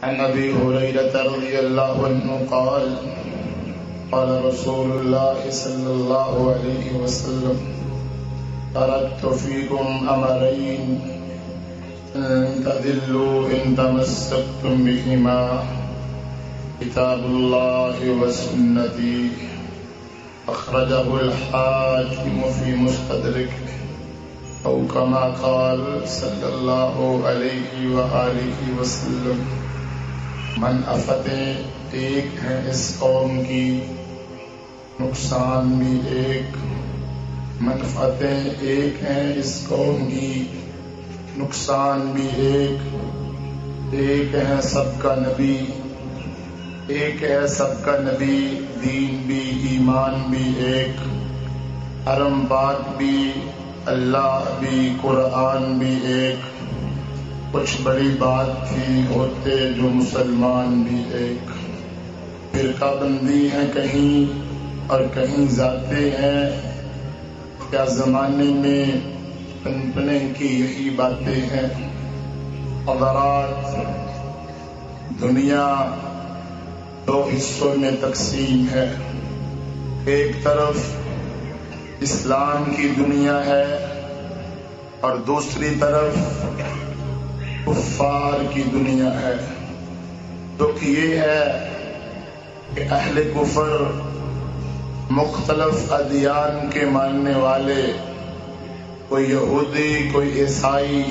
عن أبي هريرة رضي الله عنه قال قال رسول الله صلى الله عليه وسلم تركت فيكم أمرين لن تضلوا إن تمسكتم بهما كتاب الله وسنتي أخرجه الحاكم في مستدركه أو كما قال صلی اللہ علیہ وآلہ وسلم. منافعتیں ایک ہیں اس قوم کی، نقصان بھی ایک. منفعتیں ایک ہیں اس قوم کی، نقصان بھی ایک. ایک ہے سب کا نبی، ایک ہے سب کا نبی، دین بھی ایمان بھی ایک. حرم پاک بھی، اللہ بھی، قرآن بھی ایک. کچھ بڑی بات تھی ہوتے جو مسلمان بھی ایک. فرقہ بندی ہے کہیں اور کہیں ذاتے ہیں، کیا زمانے میں پنپنے کی یہی باتیں ہیں. حضرات، دنیا دو حصوں میں تقسیم ہے. ایک طرف اسلام کی دنیا ہے اور دوسری طرف کفار کی دنیا ہے. دکھ یہ ہے کہ اہل کفر، مختلف ادیان کے ماننے والے، کوئی یہودی، کوئی عیسائی،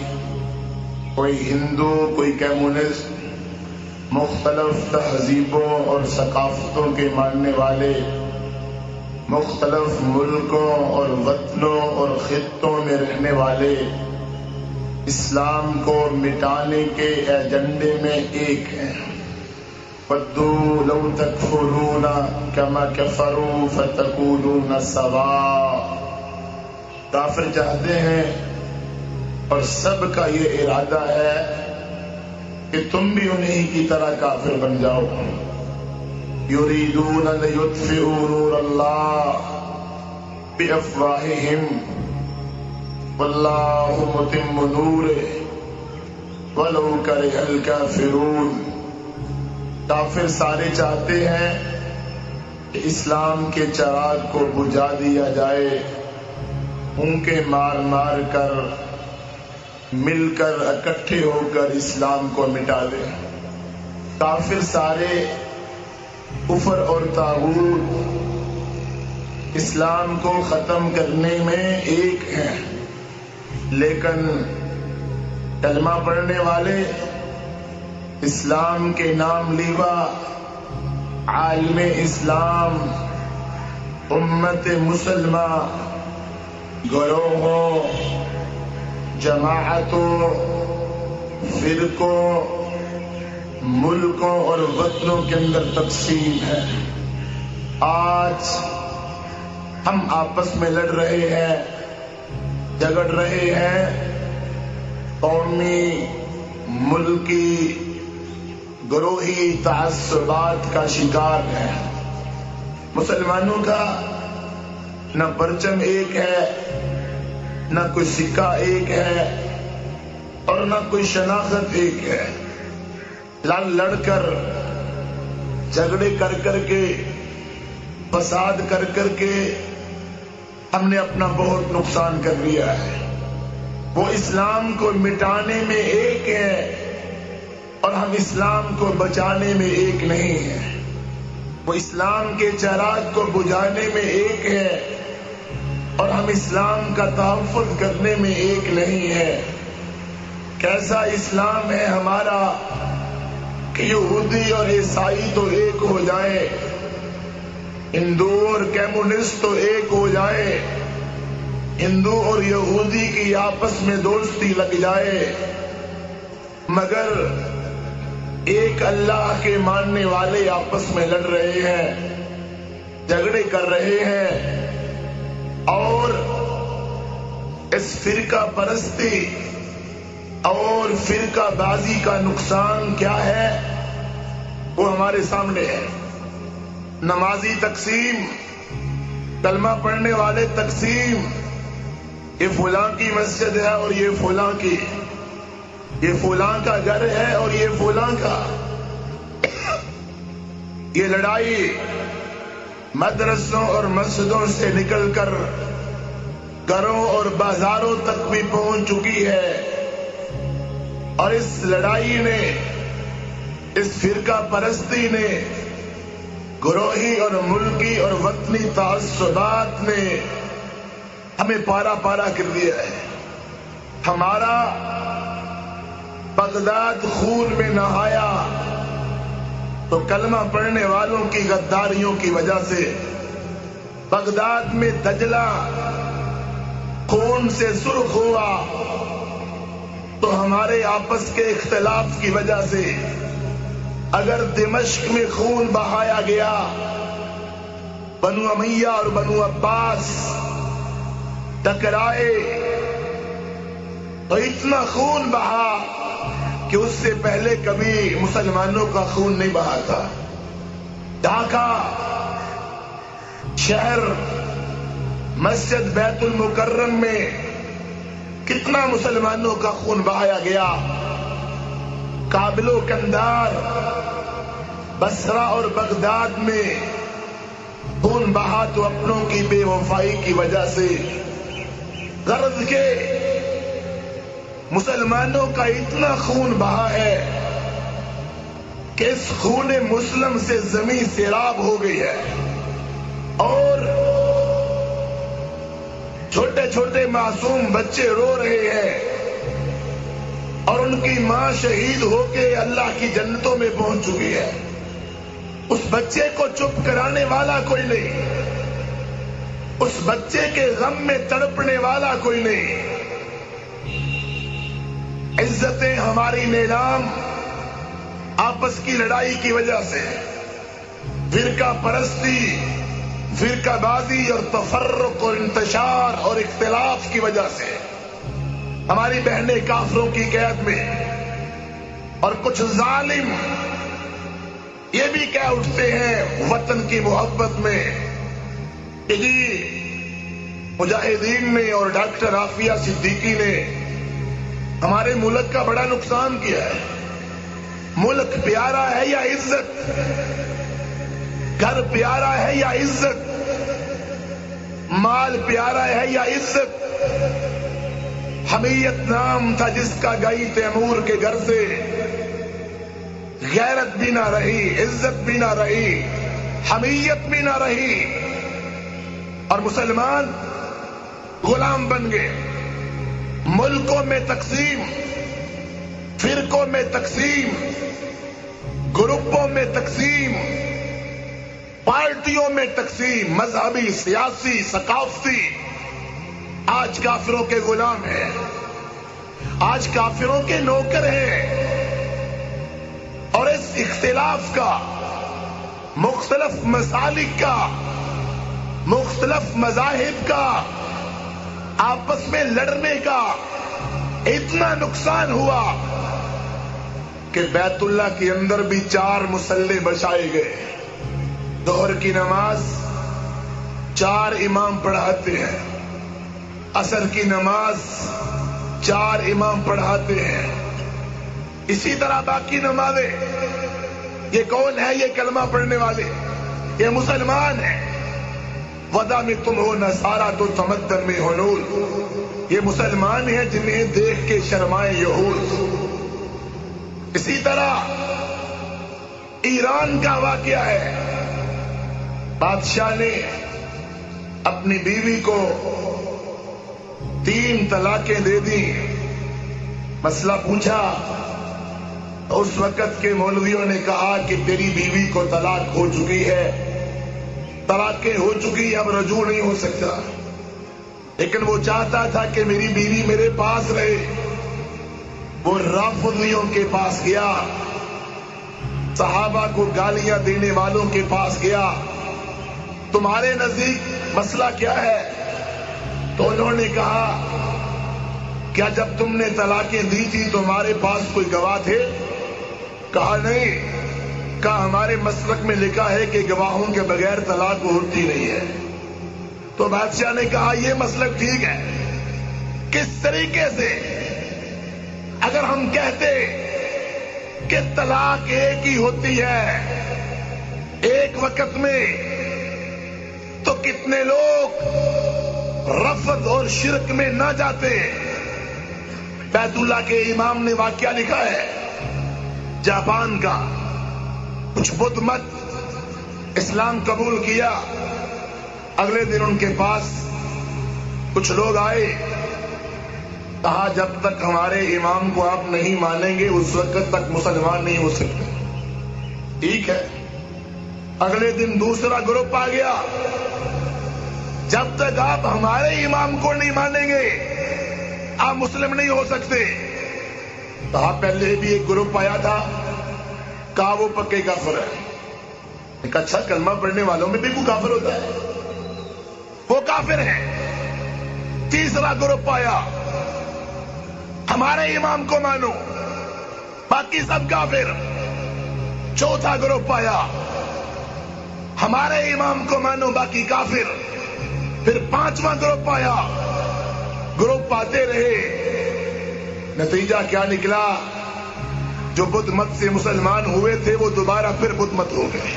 کوئی ہندو، کوئی کمیونسٹ، مختلف تہذیبوں اور ثقافتوں کے ماننے والے، مختلف ملکوں اور وطنوں اور خطوں میں رہنے والے، اسلام کو مٹانے کے ایجنڈے میں ایک ہیں. وَدُّوا لَوْ تَكْفُرُونَ كَمَا كَفَرُوا فَتَكُونُونَ سَوَاءً. کافر چاہتے ہیں اور سب کا یہ ارادہ ہے کہ تم بھی انہی کی طرح کافر بن جاؤ. یریدون لیطفئوا نور اللہ بافواہہم واللہ متم نورہ ولو کرہ الکافرون. کافر سارے چاہتے ہیں کہ اسلام کے چراغ کو بجھا دیا جائے، اونکے مار مار کر، مل کر، اکٹھے ہو کر اسلام کو مٹا دیں. کافر سارے کفر اور طاغوت اسلام کو ختم کرنے میں ایک ہیں، لیکن کلمہ پڑھنے والے، اسلام کے نام لیوا عالم اسلام، امت مسلمہ، گروہوں، جماعتوں، فرقوں، ملکوں اور وطنوں کے اندر تقسیم ہے. آج ہم آپس میں لڑ رہے ہیں، جھگڑ رہے ہیں، قومی، ملکی، گروہی تعصبات کا شکار ہیں. مسلمانوں کا نہ پرچم ایک ہے، نہ کوئی سکہ ایک ہے اور نہ کوئی شناخت ایک ہے. لڑ کر، جھگڑے کر کر کے، فساد کر کر کے ہم نے اپنا بہت نقصان کر لیا ہے. وہ اسلام کو مٹانے میں ایک ہے اور ہم اسلام کو بچانے میں ایک نہیں ہیں. وہ اسلام کے چراغ کو بجھانے میں ایک ہے اور ہم اسلام کا تحفظ کرنے میں ایک نہیں ہے. کیسا اسلام ہے ہمارا کہ یہودی اور عیسائی تو ایک ہو جائے، ہندو اور کمیونسٹ تو ایک ہو جائے، ہندو اور یہودی کی آپس میں دوستی لگ جائے، مگر ایک اللہ کے ماننے والے آپس میں لڑ رہے ہیں، جھگڑے کر رہے ہیں. اور اس فرقہ پرستی اور فرقہ بازی کا نقصان کیا ہے وہ ہمارے سامنے ہے. نمازی تقسیم، کلمہ پڑھنے والے تقسیم، یہ فلاں کی مسجد ہے اور یہ فلاں کی، یہ فلاں کا گھر ہے اور یہ فلاں کا. یہ لڑائی مدرسوں اور مسجدوں سے نکل کر گھروں اور بازاروں تک بھی پہنچ چکی ہے، اور اس لڑائی نے، اس فرقہ پرستی نے، گروہی اور ملکی اور وطنی تعصبات نے ہمیں پارا پارا کر دیا ہے۔ ہمارا بغداد خون میں نہایا تو کلمہ پڑھنے والوں کی غداریوں کی وجہ سے، بغداد میں دجلہ خون سے سرخ ہوا تو ہمارے آپس کے اختلاف کی وجہ سے، اگر دمشق میں خون بہایا گیا، بنو امیہ اور بنو عباس ٹکرائے تو اتنا خون بہا کہ اس سے پہلے کبھی مسلمانوں کا خون نہیں بہا تھا۔ ڈھاکہ شہر، مسجد بیت المکرم میں کتنا مسلمانوں کا خون بہایا گیا۔ کابل و کندار، بصرہ اور بغداد میں خون بہا تو اپنوں کی بے وفائی کی وجہ سے، غرض کے مسلمانوں کا اتنا خون بہا ہے کہ اس خون مسلم سے زمین سیراب ہو گئی ہے، اور چھوٹے چھوٹے معصوم بچے رو رہے ہیں، اور ان کی ماں شہید ہو کے اللہ کی جنتوں میں پہنچ چکی ہے۔ اس بچے کو چپ کرانے والا کوئی نہیں، اس بچے کے غم میں تڑپنے والا کوئی نہیں۔ عزتیں ہماری نیلام آپس کی لڑائی کی وجہ سے، فرقہ پرستی، فرقہ بازی اور تفرق اور انتشار اور اختلاف کی وجہ سے، ہماری بہنیں کافروں کی قید میں، اور کچھ ظالم یہ بھی کہہ اٹھتے ہیں وطن کی محبت میں کہ جی مجاہدین نے اور ڈاکٹر عافیہ صدیقی نے ہمارے ملک کا بڑا نقصان کیا ہے۔ ملک پیارا ہے یا عزت؟ گھر پیارا ہے یا عزت؟ مال پیارا ہے یا عزت؟ حمیت نام تھا جس کا گئی تیمور کے گھر سے، غیرت بھی نہ رہی، عزت بھی نہ رہی، حمیت بھی نہ رہی، اور مسلمان غلام بن گئے۔ ملکوں میں تقسیم، فرقوں میں تقسیم، گروپوں میں تقسیم، پارٹیوں میں تقسیم، مذہبی، سیاسی، ثقافتی، آج کافروں کے غلام ہیں، آج کافروں کے نوکر ہیں، اور اس اختلاف کا، مختلف مسالک کا، مختلف مذاہب کا، آپس میں لڑنے کا اتنا نقصان ہوا کہ بیت اللہ کے اندر بھی 4 مصلے بچائے گئے۔ ظہر کی نماز 4 امام پڑھاتے ہیں، عصر کی نماز 4 امام پڑھاتے ہیں، اسی طرح باقی نمازیں۔ یہ کون ہے؟ یہ کلمہ پڑھنے والے، یہ مسلمان ہیں۔ ودا میں تم ہو نصارا تو تمدن میں ہو نور، یہ مسلمان ہیں جنہیں دیکھ کے شرمائے یہود۔ اسی طرح ایران کا واقعہ ہے، بادشاہ نے اپنی بیوی کو 3 طلاقیں دے دی۔ مسئلہ پوچھا، اس وقت کے مولویوں نے کہا کہ تیری بیوی کو طلاق ہو چکی ہے، طلاقیں ہو چکی، اب رجوع نہیں ہو سکتا، لیکن وہ چاہتا تھا کہ میری بیوی میرے پاس رہے۔ وہ رافضیوں کے پاس گیا، صحابہ کو گالیاں دینے والوں کے پاس گیا، تمہارے نزدیک مسئلہ کیا ہے؟ تو انہوں نے کہا، کیا جب تم نے طلاقیں دی تھی تمہارے پاس کوئی گواہ تھے؟ کہا نہیں۔ کہا ہمارے مسلک میں لکھا ہے کہ گواہوں کے بغیر طلاق ہوتی نہیں ہے۔ تو بادشاہ نے کہا یہ مسلک ٹھیک ہے، کس طریقے سے؟ اگر ہم کہتے کہ طلاق ایک ہی ہوتی ہے، ایک وقت میں تو کتنے لوگ رفض اور شرک میں نہ جاتے. بیت اللہ کے امام نے واقعہ لکھا ہے جاپان کا. کچھ بدھ مت اسلام قبول کیا. اگلے دن ان کے پاس کچھ لوگ آئے, کہا جب تک ہمارے امام کو آپ نہیں مانیں گے اس وقت تک مسلمان نہیں ہو سکتے. ٹھیک ہے. اگلے دن دوسرا گروپ آ گیا, جب تک آپ ہمارے امام کو نہیں مانیں گے آپ مسلم نہیں ہو سکتے. کہا پہلے بھی ایک گروپ آیا تھا, کہا وہ پکے کافر ہے. ایک اچھا کلمہ پڑھنے والوں میں بھی کوئی کافر ہوتا ہے, وہ کافر ہے. تیسرا گروپ آیا, ہمارے امام کو مانو, باقی سب کافر. چوتھا گروپ آیا, ہمارے امام کو مانو, باقی کافر. پھر پانچواں گروپ آیا. گروپ آتے رہے, نتیجہ کیا نکلا؟ جو بدھ مت سے مسلمان ہوئے تھے وہ دوبارہ پھر بدھ مت ہو گئے.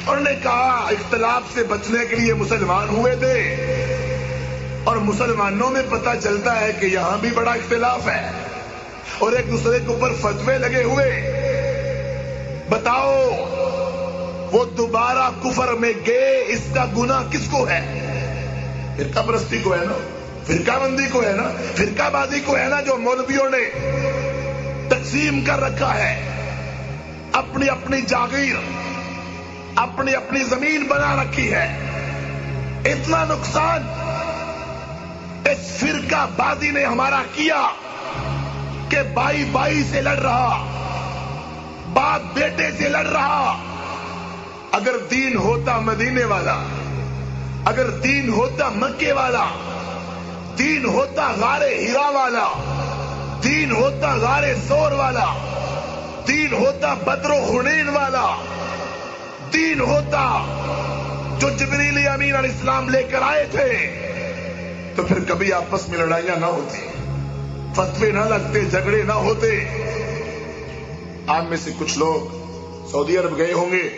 انہوں نے کہا اختلاف سے بچنے کے لیے مسلمان ہوئے تھے, اور مسلمانوں میں پتہ چلتا ہے کہ یہاں بھی بڑا اختلاف ہے اور ایک دوسرے کے اوپر فتوے لگے ہوئے. بتاؤ وہ دوبارہ کفر میں گئے, اس کا گناہ کس کو ہے؟ فرقہ پرستی کو ہے نا, فرقہ بندی کو ہے نا, فرقہ بازی کو ہے نا, جو مولویوں نے تقسیم کر رکھا ہے. اپنی اپنی جاگیر, اپنی اپنی زمین بنا رکھی ہے. اتنا نقصان اس فرقہ بازی نے ہمارا کیا کہ بھائی بھائی سے لڑ رہا, باپ بیٹے سے لڑ رہا. اگر دین ہوتا مدینے والا, اگر دین ہوتا مکے والا, دین ہوتا غار ہیرا والا, دین ہوتا غار سور والا, دین ہوتا بدر و حنین والا, دین ہوتا جو جبریل امین علیہ السلام لے کر آئے تھے, تو پھر کبھی آپس میں لڑائیاں نہ ہوتی, فتوے نہ لگتے, جھگڑے نہ ہوتے. آپ میں سے کچھ لوگ سعودی عرب گئے ہوں گے,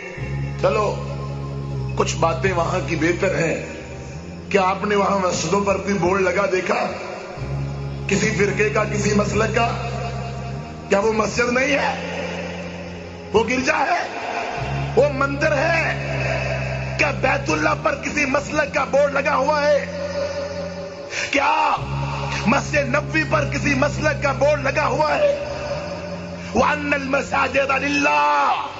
چلو کچھ باتیں وہاں کی بہتر ہیں. کیا آپ نے وہاں مسجدوں پر بھی بورڈ لگا دیکھا کسی فرقے کا, کسی مسلک کا؟ کیا وہ مسجد نہیں ہے, وہ گرجا ہے, وہ مندر ہے؟ کیا بیت اللہ پر کسی مسلک کا بورڈ لگا ہوا ہے؟ کیا مسجد نبوی پر کسی مسلک کا بورڈ لگا ہوا ہے؟ وَأَنَّ الْمَسَاجِدَ لِلَّهِ.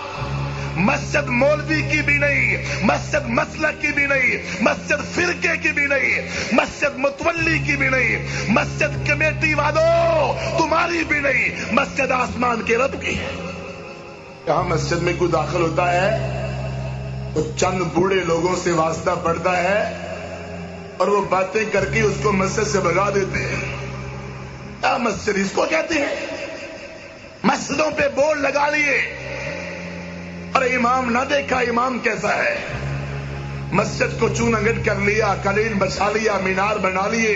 مسجد مولوی کی بھی نہیں, مسجد مسلک کی بھی نہیں, مسجد فرقے کی بھی نہیں, مسجد متولی کی بھی نہیں, مسجد کمیٹی والوں تمہاری بھی نہیں, مسجد آسمان کے رب کی ہے. کہاں مسجد میں کوئی داخل ہوتا ہے تو چند بوڑھے لوگوں سے واسطہ پڑتا ہے اور وہ باتیں کر کے اس کو مسجد سے بھگا دیتے ہیں. کیا مسجد اس کو کہتے ہیں؟ مسجدوں پہ بورڈ لگا لیے اور امام نہ دیکھا امام کیسا ہے. مسجد کو چونگٹ کر لیا, قالین بچھا لیا, مینار بنا لیے.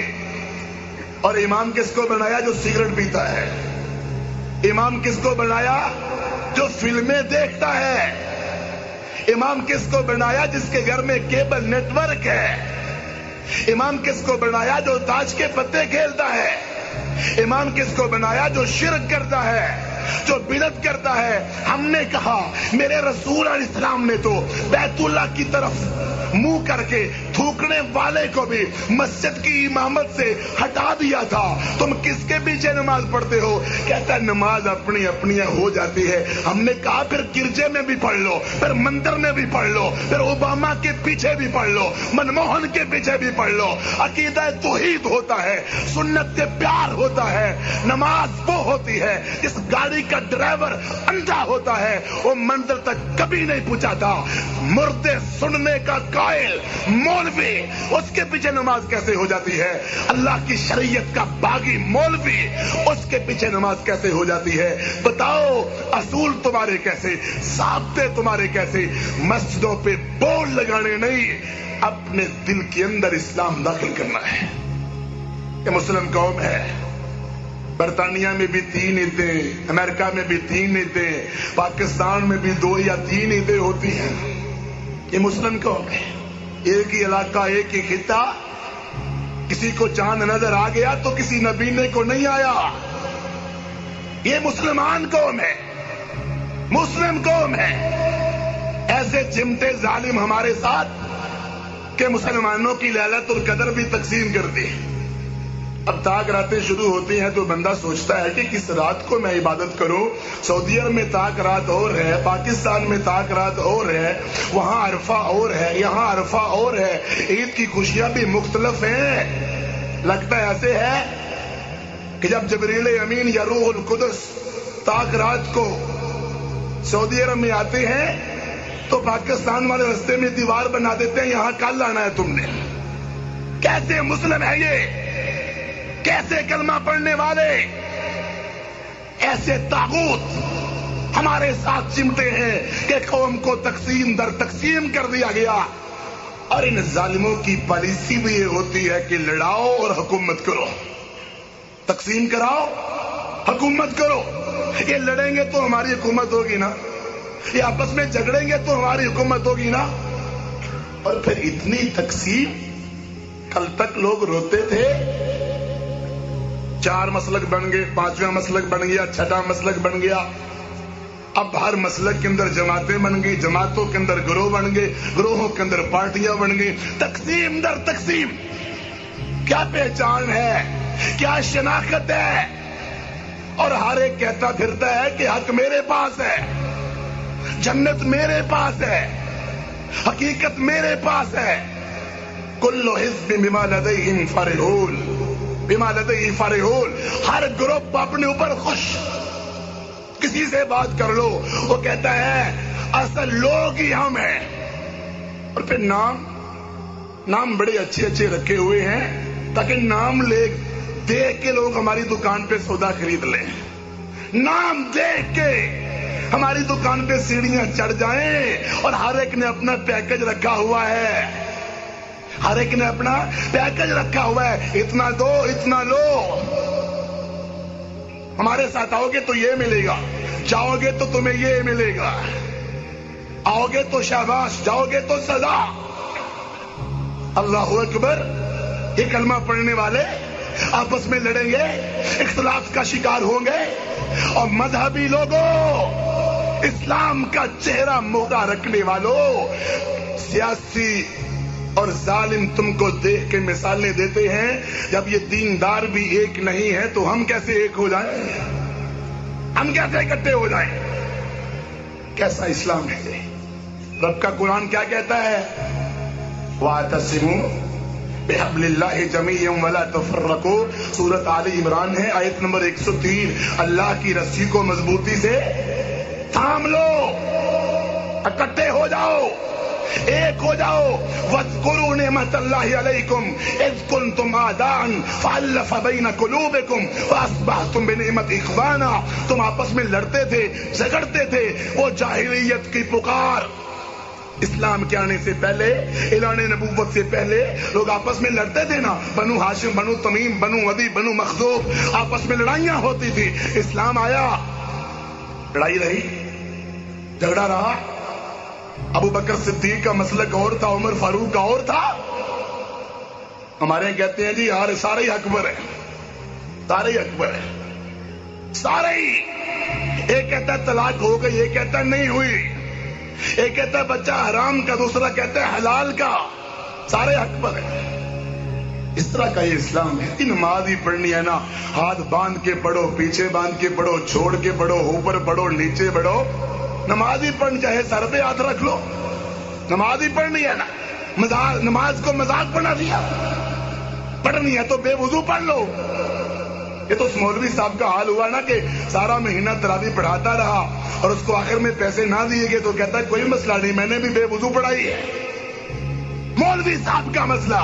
اور امام کس کو بنایا؟ جو سگریٹ پیتا ہے. امام کس کو بنایا؟ جو فلمیں دیکھتا ہے. امام کس کو بنایا؟ جس کے گھر میں کیبل نیٹ ورک ہے. امام کس کو بنایا؟ جو تاش کے پتے کھیلتا ہے. امام کس کو بنایا؟ جو شرک کرتا ہے, جو بدعت کرتا ہے. ہم نے کہا میرے رسول علیہ السلام نے تو بیت اللہ کی طرف منہ کر کے تھوکنے والے کو بھی مسجد کی امامت سے ہٹا دیا تھا. تم کس کے پیچھے نماز پڑھتے ہو؟ کہتا ہے نماز اپنی اپنی ہو جاتی ہے. ہم نے کہا پھر گرجے میں بھی پڑھ لو, پھر مندر میں بھی پڑھ لو, پھر اوباما کے پیچھے بھی پڑھ لو, منموہن کے پیچھے بھی پڑھ لو. عقیدہ توحید ہوتا ہے, سنت سے پیار ہوتا ہے. نماز وہ ہوتی ہے جس گاڑی کا ڈرائیور اندھا ہوتا ہے, وہ منزل تک کبھی نہیں پہنچا تھا. مردے سننے کا قائل مولوی, اس کے پیچھے نماز کیسے ہو جاتی ہے؟ اللہ کی شریعت کا باغی مولوی, اس کے پیچھے نماز کیسے ہو جاتی ہے؟ بتاؤ اصول تمہارے کیسے, ضابطے تمہارے کیسے؟ مسجدوں پہ بورڈ لگانے نہیں, اپنے دل کے اندر اسلام داخل کرنا ہے. یہ مسلم قوم ہے, برطانیہ میں بھی 3 عیدیں، امریکہ میں بھی 3 عیدیں، پاکستان میں بھی 2 یا 3 عیدیں ہوتی ہیں. یہ مسلم قوم ہے، ایک ہی علاقہ، ایک ہی خطہ. کسی کو چاند نظر آ گیا تو کسی نبینے کو نہیں آیا. یہ مسلمان قوم ہے، مسلم قوم ہے. ایسے چمٹے ظالم ہمارے ساتھ کہ مسلمانوں کی ليلۃ القدر بھی تقسیم کر دی. اب طاق راتیں شروع ہوتی ہیں تو بندہ سوچتا ہے کہ کس رات کو میں عبادت کروں. سعودی عرب میں طاق رات اور ہے، پاکستان میں طاق رات اور ہے، وہاں عرفہ اور ہے، یہاں عرفہ اور ہے. عید کی خوشیاں بھی مختلف ہیں. لگتا ہے ایسے ہے کہ جب جبریل امین یا روح القدس طاق رات کو سعودی عرب میں آتے ہیں تو پاکستان والے رستے میں دیوار بنا دیتے ہیں، یہاں کل آنا ہے تم نے. کیسے مسلم ہے یہ؟ کیسے کلمہ پڑھنے والے؟ ایسے طاغوت ہمارے ساتھ چمٹے ہیں کہ قوم کو تقسیم در تقسیم کر دیا گیا. اور ان ظالموں کی پالیسی بھی یہ ہوتی ہے کہ لڑاؤ اور حکومت کرو، تقسیم کراؤ، حکومت کرو. یہ لڑیں گے تو ہماری حکومت ہوگی نا، یہ آپس میں جھگڑیں گے تو ہماری حکومت ہوگی نا. اور پھر اتنی تقسیم. کل تک لوگ روتے تھے 4 مسلک بن گئے، 5واں مسلک بن گیا، 6واں مسلک بن گیا. اب ہر مسلک کے اندر جماعتیں بن گئی، جماعتوں کے اندر گروہ بن گئے، گروہوں کے اندر پارٹیاں بن گئی. تقسیم در تقسیم. کیا پہچان ہے؟ کیا شناخت ہے؟ اور ہر ایک کہتا پھرتا ہے کہ حق میرے پاس ہے، جنت میرے پاس ہے، حقیقت میرے پاس ہے. کل حزب بما لدیہم فرحون، بما لدیہ فرحون. ہر گروپ اپنے اوپر خوش. کسی سے بات کر لو وہ کہتا ہے اصل لوگ ہی ہم ہیں. اور پھر نام بڑے اچھے اچھے رکھے ہوئے ہیں تاکہ نام دیکھ کے لوگ ہماری دکان پہ سودا خرید لیں. نام دیکھ کے ہماری دکان پہ سیڑھیاں چڑھ جائیں. اور ہر ایک نے اپنا پیکج رکھا ہوا ہے، ہر ایک نے اپنا پیکج رکھا ہوا ہے. اتنا دو، اتنا لو. ہمارے ساتھ آؤ گے تو یہ ملے گا، جاؤ گے تو تمہیں یہ ملے گا. آؤ گے تو شاباش، جاؤ گے تو سزا. اللہ اکبر. یہ کلمہ پڑھنے والے آپس میں لڑیں گے، اختلاف کا شکار ہوں گے. اور مذہبی لوگوں، اسلام کا چہرہ مہرا رکھنے والوں، سیاسی اور ظالم تم کو دیکھ کے مثالیں دیتے ہیں. جب یہ دیندار بھی ایک نہیں ہے تو ہم کیسے ایک ہو جائیں؟ ہم کیسے اکٹھے ہو جائیں؟ کیسا اسلام ہے؟ رب کا قرآن کیا کہتا ہے؟ وَاعْتَصِمُوا بِحَبْلِ اللَّهِ جَمِيعًا وَلَا تَفَرَّقُوا. سورۃ آل عمران ہے، آیت نمبر 103. اللہ کی رسی کو مضبوطی سے تھام لو، اکٹھے ہو جاؤ، ایک ہو جاؤ. وَاذْكُرُوا نِعْمَتَ اللَّهِ عَلَيْكُمْ إِذْ كُنْتُمْ أَعْدَاءً فَأَلَّفَ بَيْنَ قُلُوبِكُمْ فَأَصْبَحْتُمْ بِنِعْمَتِهِ إِخْوَانًا. تم آپس میں لڑتے تھے، جھگڑتے تھے. وہ جاہلیت کی پکار. اسلام کے آنے سے پہلے، اعلان نبوت سے پہلے لوگ آپس میں لڑتے تھے نا. بنو ہاشم، بنو تمیم، بنو عدی، بنو مخزوم، آپس میں لڑائیاں ہوتی تھی. اسلام آیا، لڑائی رہی، جھگڑا رہا. ابو بکر صدیق کا مسلک اور تھا، عمر فاروق کا اور تھا. ہمارے کہتے ہیں جی یار سارے ہی اکبر ہیں، سارے ہی اکبر ہیں، سارے ہی. ایک کہتا ہے طلاق ہو گئی، ایک کہتا ہے نہیں ہوئی، ایک کہتا ہے بچہ حرام کا، دوسرا کہتا ہے حلال کا. سارے حق پر ہیں. اس طرح کا یہ اسلام ہے. نماز ہی پڑھنی ہے نا، ہاتھ باندھ کے پڑھو، پیچھے باندھ کے پڑھو، چھوڑ کے پڑھو، اوپر پڑھو، نیچے پڑھو. نماز ہی پڑھنی، چاہے سر پہ ہاتھ رکھ لو. نماز ہی پڑھنی ہے نا. نماز کو مذاق بنا دیا. پڑھنی ہے تو بے وضو پڑھ لو. یہ تو اس مولوی صاحب کا حال ہوا نا کہ سارا مہینہ تراویح پڑھاتا رہا اور اس کو آخر میں پیسے نہ دیے گئے تو کہتا ہے کوئی مسئلہ نہیں، میں نے بھی بے وضو پڑھائی ہے. مولوی صاحب کا مسئلہ.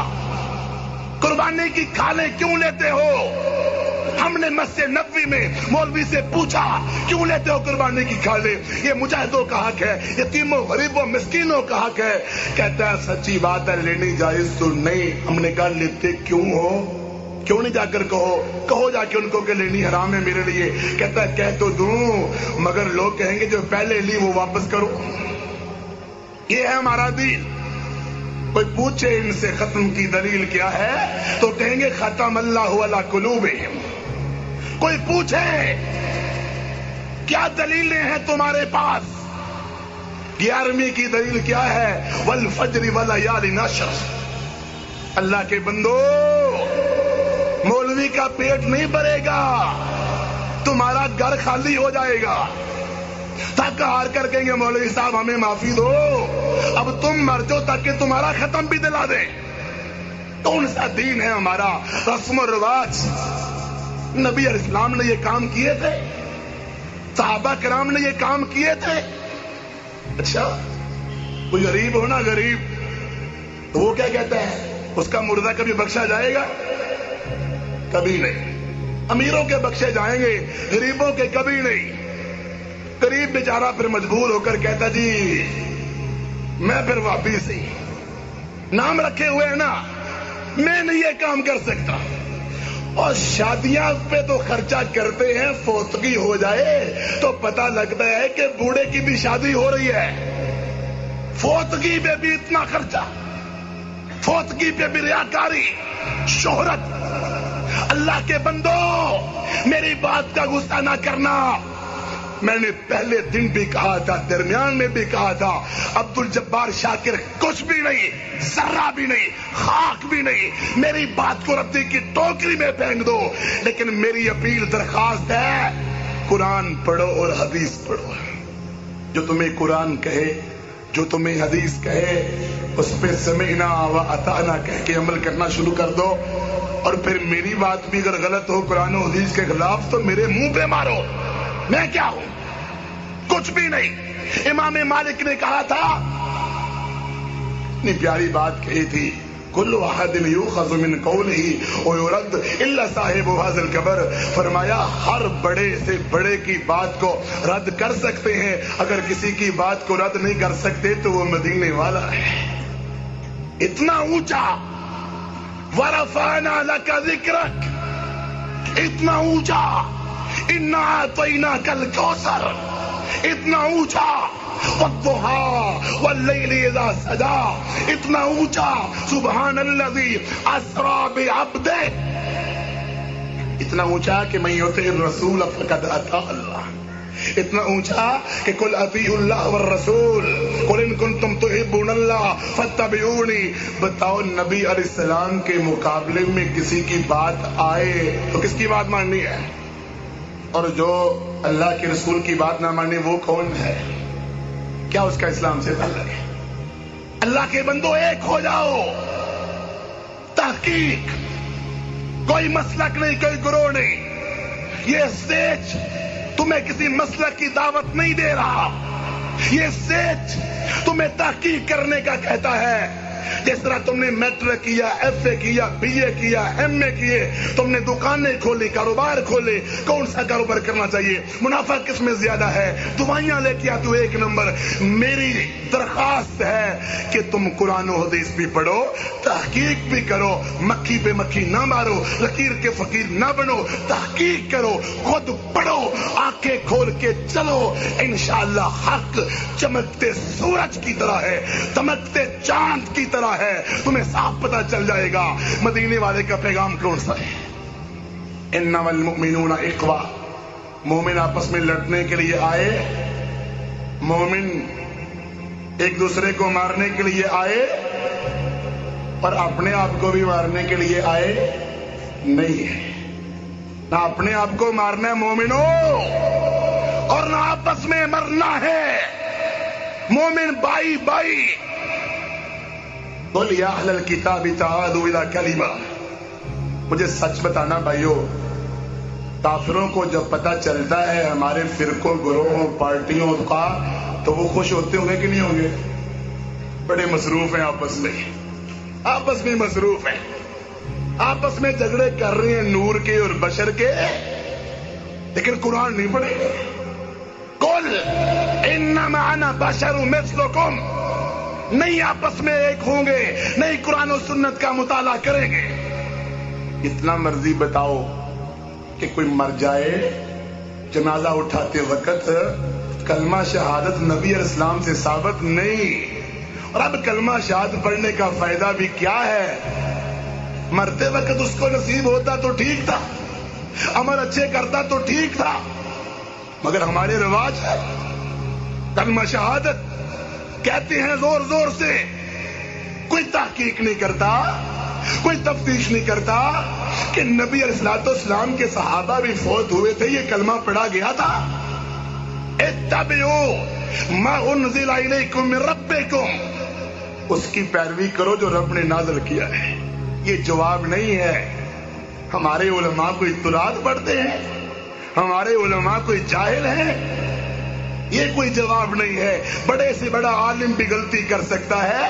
قربانی کی کھالیں کیوں لیتے ہو؟ ہم نے مسجد نبوی میں مولوی سے پوچھا کیوں لیتے ہو قربانی کی کھالیں؟ یہ مجاہدوں کا حق ہے، یتیموں، غریبوں، مسکینوں کا حق ہے. کہتا ہے سچی بات ہے، لینی جائز تو نہیں. ہم نے کہا لیتے کیوں ہو؟ کیوں نہیں جا کر کہو جا کے ان کو کہ لینی حرام ہے میرے لیے. کہتا ہے کہہ تو دوں مگر لوگ کہیں گے جو پہلے لی وہ واپس کرو. یہ ہے ہمارا دین. کوئی پوچھے ان سے ختم کی دلیل کیا ہے تو کہیں گے ختم اللہ علی قلوبہم. کوئی پوچھے کیا دلیلیں ہیں تمہارے پاس، 11ویں کی دلیل کیا ہے، والفجر ولیال عشر. اللہ کے بندو مولوی کا پیٹ نہیں بھرے گا، تمہارا گھر خالی ہو جائے گا. تھک ہار کر کہیں گے مولوی صاحب ہمیں معافی دو، اب تم مر جاؤ تاکہ تمہارا ختم بھی دلا دیں. کون سا دین ہے ہمارا؟ رسم و رواج. نبی علیہ السلام نے یہ کام کیے تھے، صحابہ کرام نے یہ کام کیے تھے. اچھا کوئی غریب ہو نا، غریب تو وہ کیا کہتا ہے، اس کا مردہ کبھی بخشا جائے گا؟ کبھی نہیں. امیروں کے بخشے جائیں گے، غریبوں کے کبھی نہیں. غریب بیچارہ پھر مجبور ہو کر کہتا جی میں پھر واپس ہی، نام رکھے ہوئے ہیں نا، میں نہیں یہ کام کر سکتا. اور شادیاں پہ تو خرچہ کرتے ہیں، فوتگی ہو جائے تو پتہ لگتا ہے کہ بوڑھے کی بھی شادی ہو رہی ہے. فوتگی پہ بھی اتنا خرچہ، فوتگی پہ بھی ریاکاری، شہرت. اللہ کے بندو میری بات کا غصہ نہ کرنا. میں نے پہلے دن بھی کہا تھا، درمیان میں بھی کہا تھا، عبد الجبار شاکر کچھ بھی نہیں، ذرہ بھی نہیں، خاک بھی نہیں. میری بات کو ردی کی ٹوکری میں پھینک دو، لیکن میری اپیل درخواست ہے قرآن پڑھو اور حدیث پڑھو. جو تمہیں قرآن کہے، جو تمہیں حدیث کہے، اس پہ سمعنا و اطعنا کہہ کے عمل کرنا شروع کر دو. اور پھر میری بات بھی اگر غلط ہو قرآن و حدیث کے خلاف تو میرے منہ پہ مارو. میں کیا ہوں؟ کچھ بھی نہیں. امام مالک نے کہا تھا، اتنی پیاری بات کہی تھی، کل احد یؤخذ من قولہ ویرد الا صاحب ھذا القبر. فرمایا ہر بڑے سے بڑے کی بات کو رد کر سکتے ہیں، اگر کسی کی بات کو رد نہیں کر سکتے تو وہ مدینے والا ہے. اتنا اونچا، ورفعنا لک ذکرک، اتنا اونچا، انا اعطیناک الکوثر، اتنا اونچا، والضحی واللیل اذا سجی، اتنا اونچا، سبحان الذی اسری بعبدہ، اتنا اونچا کہ من یطع الرسول فقد اطاع اللہ، اتنا اونچا کہ قل اطیعوا اللہ والرسول قل ان کنتم تحبون اللہ فاتبعونی. بتاؤ نبی علیہ السلام کے مقابلے میں کسی کی بات آئے تو کس کی بات ماننی ہے؟ اور جو اللہ کے رسول کی بات نہ مانے وہ کون ہے؟ کیا اس کا اسلام سے تعلق ہے؟ اللہ کے بندو ایک ہو جاؤ. تحقیق، کوئی مسلک نہیں، کوئی گروہ نہیں. یہ اسٹیج تمہیں کسی مسلک کی دعوت نہیں دے رہا، یہ اسٹیج تمہیں تحقیق کرنے کا کہتا ہے. جس طرح تم نے میٹرک کیا، ایف اے کیا، بی اے کیا، ایم اے کیے، تم نے دکانیں کھولی، کاروبار کھولے، کون سا کاروبار کرنا چاہیے، منافع کس میں زیادہ ہے، دوائیاں لے کے تو 1 نمبر. میری درخواست ہے کہ تم قرآن و حدیث بھی پڑھو، تحقیق بھی کرو، مکھی پہ مکھی نہ مارو، لکیر کے فقیر نہ بنو، تحقیق کرو، خود پڑھو، آنکھیں کھول کے چلو. انشاءاللہ حق چمکتے سورج کی طرح ہے، چمکتے چاند کی طرح ہے، تمہیں صاف پتہ چل جائے گا. مدینے والے کا پیغام کون سا ہے؟ انما المؤمنون اخوہ. مومن آپس میں لڑنے کے لیے آئے، مومن ایک دوسرے کو مارنے کے لیے آئے اور اپنے آپ کو بھی مارنے کے لیے آئے نہیں ہے. نہ اپنے آپ کو مارنا ہے مومنوں، اور نہ آپس میں مرنا ہے. مومن بائی بائی. قل یا اہل الکتاب تعالوا الی کلمہ. مجھے سچ بتانا بھائیو، کافروں کو جب پتہ چلتا ہے ہمارے فرقوں، گروہوں، پارٹیوں کا، تو وہ خوش ہوتے ہوں گے کہ نہیں ہوں گے؟ بڑے مصروف ہیں آپس میں، آپس میں مصروف ہیں، آپس میں جھگڑے کر رہے ہیں نور کے اور بشر کے، لیکن قرآن نہیں پڑھے. قل انما انا بشر مثلکم. نہیں آپس میں ایک ہوں گے، نہیں قرآن و سنت کا مطالعہ کریں گے. اتنا مرضی بتاؤ کہ کوئی مر جائے جنازہ اٹھاتے وقت کلمہ شہادت نبی علیہ السلام سے ثابت نہیں. اور اب کلمہ شہادت پڑھنے کا فائدہ بھی کیا ہے؟ مرتے وقت اس کو نصیب ہوتا تو ٹھیک تھا، عمل اچھے کرتا تو ٹھیک تھا، مگر ہمارے رواج ہے کلمہ شہادت کہتے ہیں زور زور سے، کوئی تحقیق نہیں کرتا، کوئی تفتیش نہیں کرتا کہ نبی علیہ السلام کے صحابہ بھی فوت ہوئے تھے، یہ کلمہ پڑھا گیا تھا. اتبعوا ما انزل الیکم من ربکم، اس کی پیروی کرو جو رب نے نازل کیا ہے. یہ جواب نہیں ہے. ہمارے علماء کوئی اطلاعات پڑھتے ہیں، ہمارے علماء کوئی جاہل ہیں، یہ کوئی جواب نہیں ہے. بڑے سے بڑا عالم بھی غلطی کر سکتا ہے.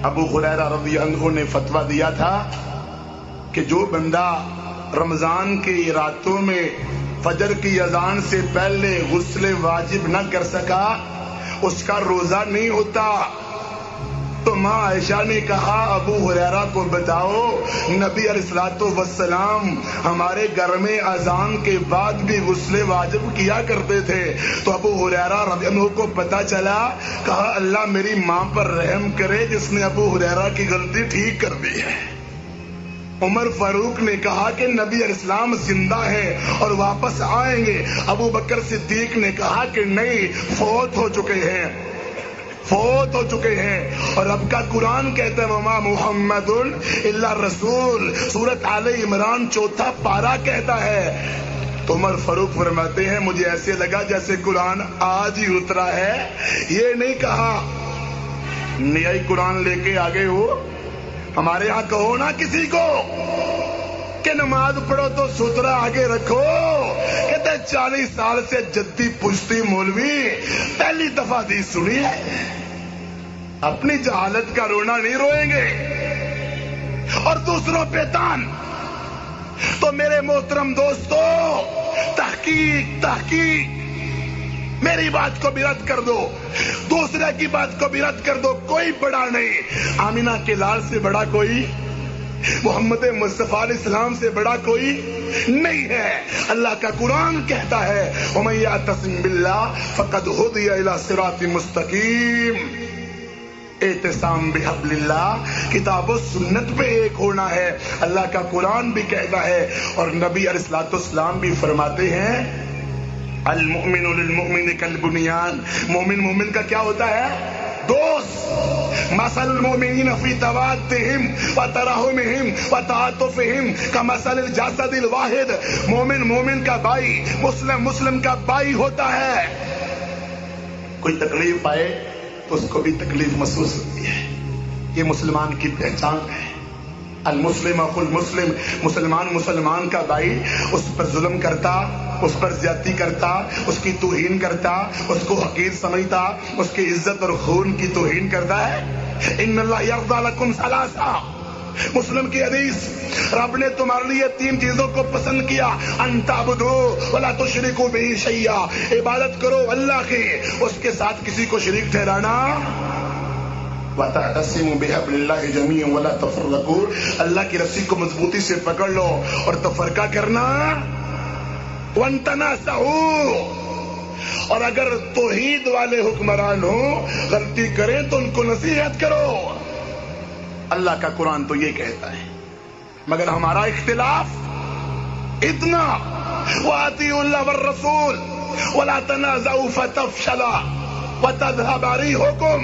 ابو ہریرہ رضی اللہ عنہ نے فتویٰ دیا تھا کہ جو بندہ رمضان کے راتوں میں فجر کی اذان سے پہلے غسل واجب نہ کر سکا اس کا روزہ نہیں ہوتا. تو ماں عائشہ نے کہا ابو ہریرہ کو بتاؤ نبی علیہ السلام ہمارے گھر میں اذان کے بعد بھی غسل واجب کیا کرتے تھے. تو ابو ہریرہ رضی اللہ عنہ کو پتا چلا، کہا اللہ میری ماں پر رحم کرے جس نے ابو ہریرہ کی غلطی ٹھیک کر دی ہے. عمر فاروق نے کہا کہ نبی علیہ السلام زندہ ہیں اور واپس آئیں گے. ابو بکر صدیق نے کہا کہ نہیں، فوت ہو چکے ہیں، فوت ہو چکے ہیں. اور اب کا قرآن کہتا ہے وما محمد الا رسول، سورۃ آل عمران 4 پارہ کہتا ہے. تو عمر فاروق فرماتے ہیں مجھے ایسے لگا جیسے قرآن آج ہی اترا ہے. یہ نہیں کہا نیا قرآن لے کے آگے ہو. ہمارے یہاں کہو نا کسی کو کہ نماز پڑھو تو سترا آگے رکھو، کہتے 40 سال سے جدی پشتی مولوی پہلی دفعہ دی سنی ہے. اپنی جہالت کا رونا نہیں روئیں گے اور دوسروں پہ تان. تو میرے محترم دوستو، تحقیق میری بات کو بھی رد کر دو، دوسرے کی بات کو بھی رد کر دو. کوئی بڑا نہیں، آمینہ کے لال سے بڑا کوئی، محمد مصطفیٰ علیہ السلام سے بڑا کوئی نہیں ہے. اللہ کا قرآن کہتا ہے وَمَن يَعْتَصِم بِاللَّهِ فَقَدْ هُدِيَ إِلَىٰ صِرَاطٍ مُسْتَقِيمٍ. اعتصام بحبل اللہ، کتاب و سنت پہ ایک ہونا ہے. اللہ کا قرآن بھی کہتا ہے اور نبی علیہ السلام بھی فرماتے ہیں المؤمن للمؤمن کالبنیان، مومن مومن کا کیا ہوتا ہے؟ دوست. مثل المؤمنین فی توادہم وترحمہم وتعاطفہم کمثل الجسد الواحد. مومن مومن کا بھائی، مسلم مسلم کا بھائی ہوتا ہے. کوئی تکلیف آئے تو اس کو بھی تکلیف محسوس ہوتی ہے. یہ مسلمان کی پہچان ہے. المسلم اخو المسلم، مسلمان مسلمان کا بھائی. اس پر ظلم کرتا، اس پر زیادتی کرتا، اس کی توہین کرتا، اس کو حقیر سمجھتا، اس کی عزت اور خون کی توہین کرتا ہے. ان اللہ یرضی لکم ثلاثا، مسلم کی حدیث، رب نے تمہارے لیے 3 چیزوں کو پسند کیا. ان تعبدوا ولا تشرکوا بہ شیئا، عبادت کرو اللہ کی، اس کے ساتھ کسی کو شریک ٹھہرانا. وَتَعْتَصِمُوا بِحَبْلِ اللَّهِ جَمِيعًا وَلَا تَفَرَّقُوا، اللہ کی رسی کو مضبوطی سے پکڑ لو اور تفرقہ کرنا. وَانْتَنَازَعُوا، اور اگر توحید والے حکمران ہوں غلطی کریں تو ان کو نصیحت کرو. اللہ کا قرآن تو یہ کہتا ہے، مگر ہمارا اختلاف اتنا. وَأَطِيعُوا اللَّهَ وَالرَّسُولَ وَلَا تَنَازَعُوا فَتَفْشَلُوا وَتَذْهَبَ رِيحُكُمْ.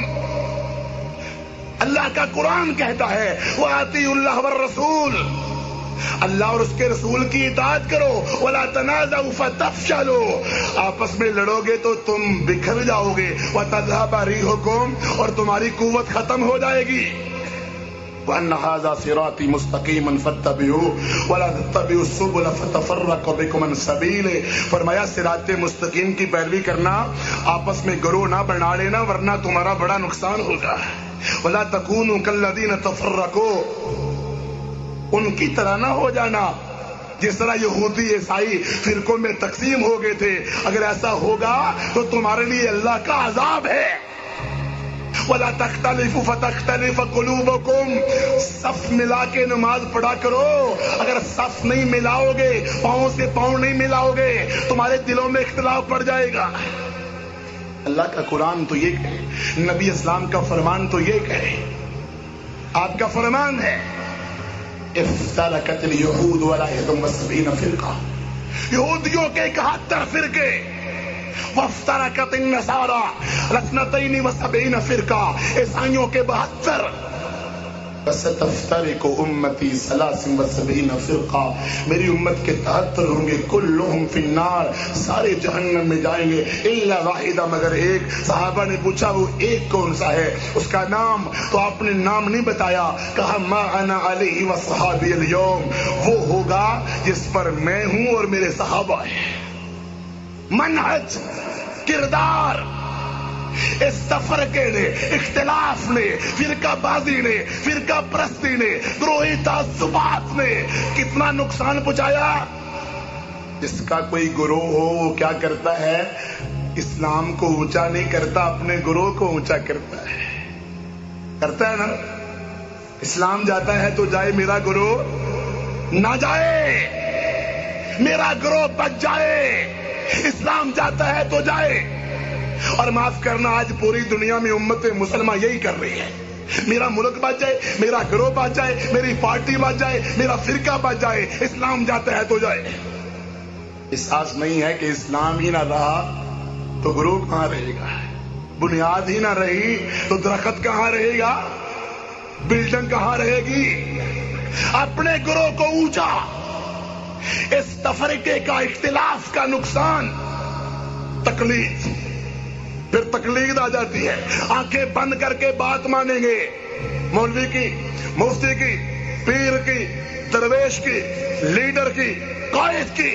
اللہ کا قرآن کہتا ہے وَأَطِيعُوا اللَّهَ وَالرَّسُولَ، اللہ اور اس کے رسول کی اطاعت کرو. وَلَا تَنَازَعُوا فَتَفْشَلُوا، آپس میں لڑو گے تو تم بکھر جاؤ گے. وَتَذْهَبَ رِيحُكُمْ، اور تمہاری قوت ختم ہو جائے گی. وَأَنَّ هَذَا صِرَاطِي مُسْتَقِيمًا فَاتَّبِعُوهُ وَلَا تَتَّبِعُوا السُّبُلَ فَتَفَرَّقَ بِكُمْ عَنْ سَبِيلِهِ. فرمایا صراط مستقیم کی پیروی کرنا، آپس میں گروہ نہ بنا لینا ورنہ تمہارا بڑا نقصان ہوگا. وَلَا تَكُونُوا كَالَّذِينَ تَفَرَّقُوا، ان کی طرح نہ ہو جانا جس طرح یہودی عیسائی فرقوں میں تقسیم ہو گئے تھے. اگر ایسا ہوگا تو تمہارے لیے اللہ کا عذاب ہے. ولا تختلفوا فتختلف قلوبکم، صف ملا کے نماز پڑھا کرو. اگر صف نہیں ملاؤ گے، پاؤں سے پاؤں نہیں ملاؤ گے، تمہارے دلوں میں اختلاف پڑ جائے گا. اللہ کا قرآن تو یہ کہے، نبی اسلام کا فرمان تو یہ کہے. آپ کا فرمان ہے افترقت الیہود ولا 71 فرقہ، یہودیوں کے 71 فرقے، وافترقت النصارى على 72 فرقہ، عیسائیوں کے 72. وستفترق امتی 73 فرقہ، میری امت کے 73 ہوں گے. کلہم فی النار، سارے جہنم میں جائیں گے الا واحدہ، مگر ایک. صحابہ نے پوچھا وہ ایک کون سا ہے؟ اس کا نام تو آپ نے نام نہیں بتایا، کہا ما انا علیہ وصحابی اليوم، وہ ہوگا جس پر میں ہوں اور میرے صحابہ ہیں. منہج، کردار، اس تفرقے نے، اختلاف نے، فرقہ بازی نے، فرقہ پرستی نے، گروہی تعصبات نے کتنا نقصان پہنچایا. جس کا کوئی گروہ ہو وہ کیا کرتا ہے؟ اسلام کو اونچا نہیں کرتا، اپنے گروہ کو اونچا کرتا ہے. کرتا ہے نا؟ اسلام جاتا ہے تو جائے، میرا گروہ نہ جائے، میرا گروہ بچ جائے. اسلام جاتا ہے تو جائے. اور معاف کرنا، آج پوری دنیا میں امت مسلمہ یہی کر رہی ہے. میرا ملک بچ جائے، میرا گروہ بچ جائے، میری پارٹی بچ جائے، میرا فرقہ بچ جائے. اسلام جاتا ہے تو جائے. احساس نہیں ہے کہ اسلام ہی نہ رہا تو گروہ کہاں رہے گا؟ بنیاد ہی نہ رہی تو درخت کہاں رہے گا؟ بلڈنگ کہاں رہے گی؟ اپنے گروہ کو اونچا. اس تفرقے کا، اختلاف کا نقصان تقلید. پھر تقلید آ جاتی ہے، آنکھیں بند کر کے بات مانیں گے، مولوی کی، مفتی کی، پیر کی، درویش کی، لیڈر کی، قائد کی.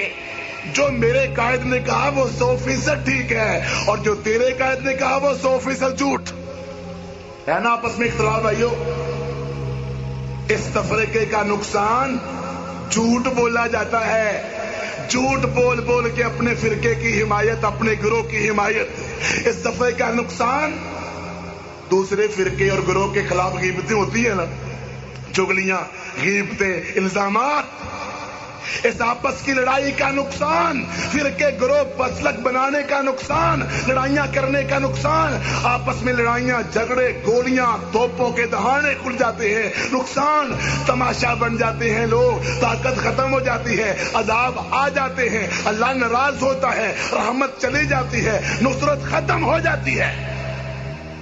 جو میرے قائد نے کہا وہ 100% ٹھیک ہے، اور جو تیرے قائد نے کہا وہ 100% جھوٹ ہے. نا آپس میں اختلاف بھائیو. اس تفرقے کا نقصان جھوٹ بولا جاتا ہے. جھوٹ بول بول کے اپنے فرقے کی حمایت، اپنے گروہ کی حمایت. اس دفعے کا نقصان دوسرے فرقے اور گروہ کے خلاف غیبتیں ہوتی ہیں نا، چغلیاں، غیبتیں، الزامات. اس آپس کی لڑائی کا نقصان، فرقے گروہ مسلک بنانے کا نقصان، لڑائیاں کرنے کا نقصان. آپس میں لڑائیاں، جھگڑے، گولیاں، توپوں کے دہانے کھل جاتے ہیں. نقصان، تماشا بن جاتے ہیں لوگ، طاقت ختم ہو جاتی ہے، عذاب آ جاتے ہیں، اللہ ناراض ہوتا ہے، رحمت چلی جاتی ہے، نصرت ختم ہو جاتی ہے.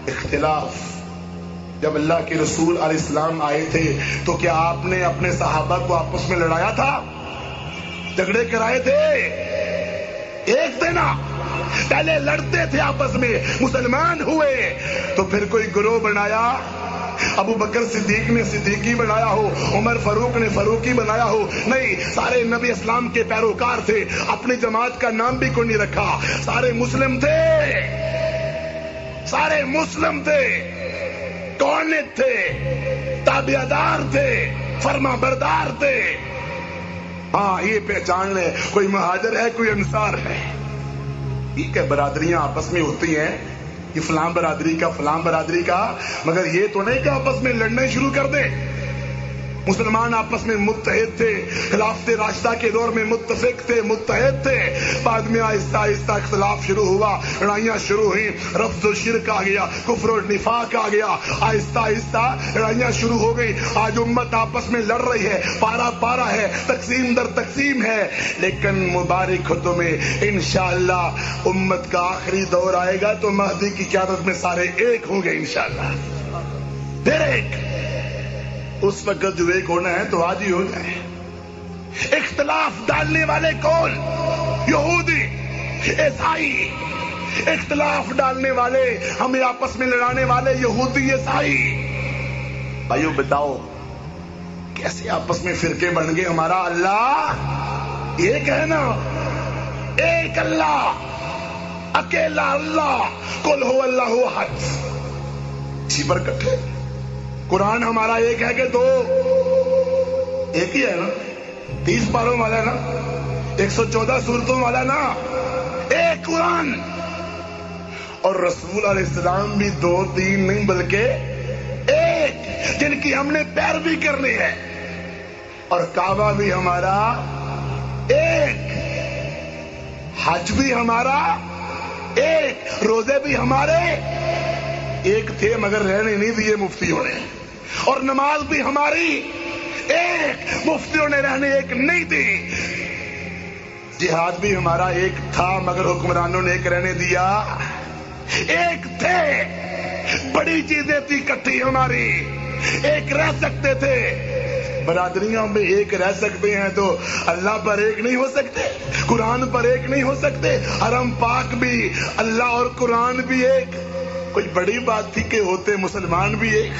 اختلاف. جب اللہ کے رسول علیہ السلام آئے تھے تو کیا آپ نے اپنے صحابہ کو آپس میں لڑایا تھا؟ جھگڑے کرائے تھے؟ ایک دینا. پہلے لڑتے تھے آپس میں، مسلمان ہوئے تو پھر کوئی گروہ بنایا. ابو بکر صدیق نے صدیقی بنایا ہو، عمر فاروق نے فاروقی بنایا ہو. نہیں، سارے نبی اسلام کے پیروکار تھے. اپنی جماعت کا نام بھی کوئی نہیں رکھا. سارے مسلم تھے، سارے مسلم تھے، کونت تھے، تابعدار تھے، فرما بردار تھے. ہاں یہ پہچان لے، کوئی مہاجر ہے، کوئی انصار ہے. ٹھیک ہے، برادریاں آپس میں ہوتی ہیں، یہ فلاں برادری کا، فلاں برادری کا، مگر یہ تو نہیں کہ آپس میں لڑنے شروع کر دیں. مسلمان آپس میں متحد تھے، خلافت راشدہ کے دور میں متفق تھے، متحد تھے. بعد میں آہستہ آہستہ اختلاف شروع ہوا، لڑائیاں شروع ہوئیں، رفض و شرک آ گیا، کفر و نفاق آ گیا، آہستہ آہستہ لڑائیاں شروع ہو گئی. آج امت آپس میں لڑ رہی ہے، پارا پارا ہے، تقسیم در تقسیم ہے. لیکن مبارک ہو تمہیں، انشاءاللہ امت کا آخری دور آئے گا تو مہدی کی قیادت میں سارے ایک ہوں گے انشاءاللہ. پھر ایک، اس وقت جو ایک ہونا ہے تو آج ہی ہو جائے. اختلاف ڈالنے والے کون؟ یہودی، عیسائی. اختلاف ڈالنے والے، ہمیں آپس میں لڑانے والے یہودی، عیسائی. بھائیو بتاؤ کیسے آپس میں فرقے بن گئے؟ ہمارا اللہ ایک ہے نا، ایک اللہ، اکیلا اللہ، قل هو اللہ احد. اسی پر کٹھے. قرآن ہمارا ایک ہے کہ دو؟ ایک ہی ہے نا. 30 پاروں والا نا، 114 سورتوں والا نا، ایک قرآن. اور رسول علیہ السلام بھی 2 3 نہیں بلکہ ایک، جن کی ہم نے پیروی کرنی ہے، اور کعبہ بھی ہمارا ایک، حج بھی ہمارا ایک، روزے بھی ہمارے ایک تھے مگر رہنے نہیں دیے مفتیوں نے، اور نماز بھی ہماری ایک، مفتیوں نے رہنے ایک نہیں دی، جہاد بھی ہمارا ایک تھا مگر حکمرانوں نے ایک رہنے دیا، ایک تھے، بڑی چیزیں تھی کٹھی ہماری، ایک رہ سکتے تھے، برادریوں میں ایک رہ سکتے ہیں تو اللہ پر ایک نہیں ہو سکتے، قرآن پر ایک نہیں ہو سکتے، حرم پاک بھی اللہ اور قرآن بھی ایک، کوئی بڑی بات تھی کہ ہوتے مسلمان بھی ایک،